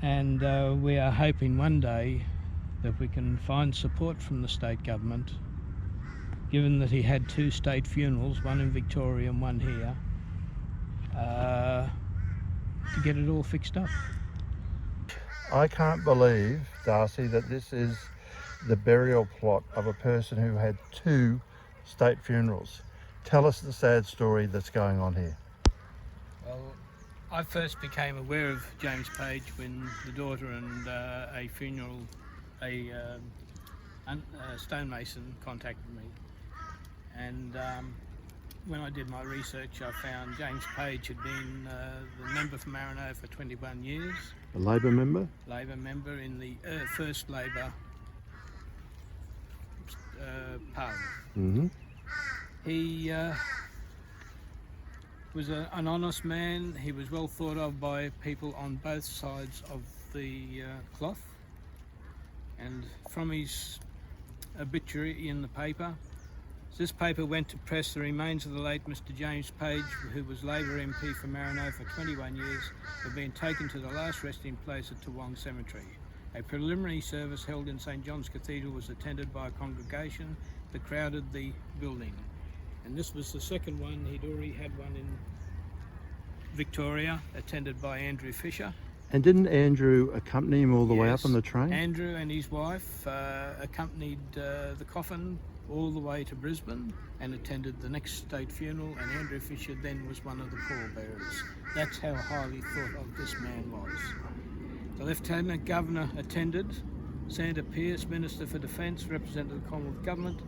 And we are hoping one day that we can find support from the state government, given that he had 2 state funerals, one in Victoria and one here, to get it all fixed up. I can't believe, Darcy, that this is the burial plot of a person who had 2 state funerals. Tell us the sad story that's going on here. Well, I first became aware of James Page when the daughter and a stonemason contacted me. And when I did my research, I found James Page had been the member for Barnardo for 21 years. A Labor member? Labor member in the first Labor Parliament. Mm-hmm. He was an honest man. He was well thought of by people on both sides of the cloth. And from his obituary in the paper, this paper went to press the remains of the late Mr. James Page, who was Labor MP for Barnardo for 21 years, have been taken to the last resting place at Toowong Cemetery. A preliminary service held in St. John's Cathedral was attended by a congregation that crowded the building. And this was the second one. He'd already had one in Victoria, attended by Andrew Fisher. And didn't Andrew accompany him all the way up on the train? Andrew and his wife accompanied the coffin all the way to Brisbane and attended the next state funeral, and Andrew Fisher then was one of the pallbearers. That's how highly thought of this man was. The Lieutenant Governor attended, Senator Pearce, Minister for Defence, represented the Commonwealth Government,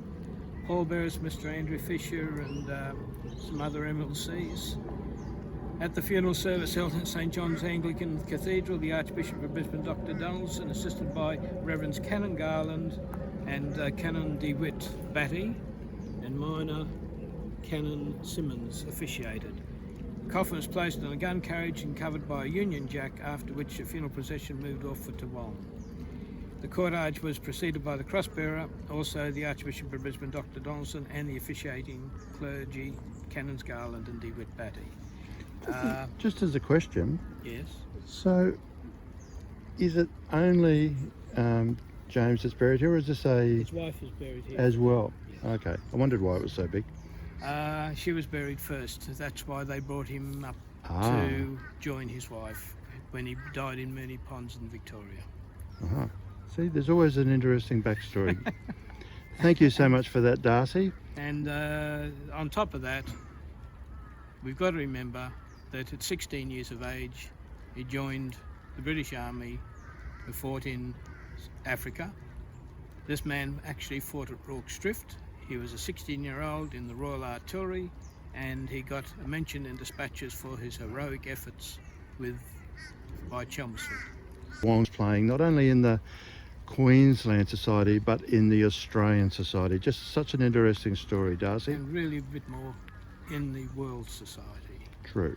pallbearers Mr. Andrew Fisher and some other MLCs. At the funeral service held at St. John's Anglican Cathedral, the Archbishop of Brisbane, Dr. Donaldson, assisted by Reverends Canon Garland and Canon DeWitt Batty, and minor Canon Simmons officiated. The coffin was placed on a gun carriage and covered by a Union Jack, after which the funeral procession moved off for Toowong. The cortege was preceded by the cross-bearer, also the Archbishop of Brisbane, Dr. Donaldson, and the officiating clergy, Canons Garland and DeWitt Batty. Just as a question. Yes. So, is it only James that's buried here, or is this His wife is buried here as well? Yes. Okay, I wondered why it was so big. She was buried first. That's why they brought him up to join his wife when he died in Moonee Ponds in Victoria. Uh-huh. See, there's always an interesting backstory. Thank you so much for that, Darcy. And on top of that, we've got to remember that at 16 years of age, he joined the British Army who fought in Africa. This man actually fought at Rorke's Drift. He was a 16-year-old in the Royal Artillery, and he got a mention in dispatches for his heroic efforts by Chelmsford. Wong's playing not only in the Queensland Society but in the Australian Society. Just such an interesting story, Darcy. And really a bit more in the World Society. True.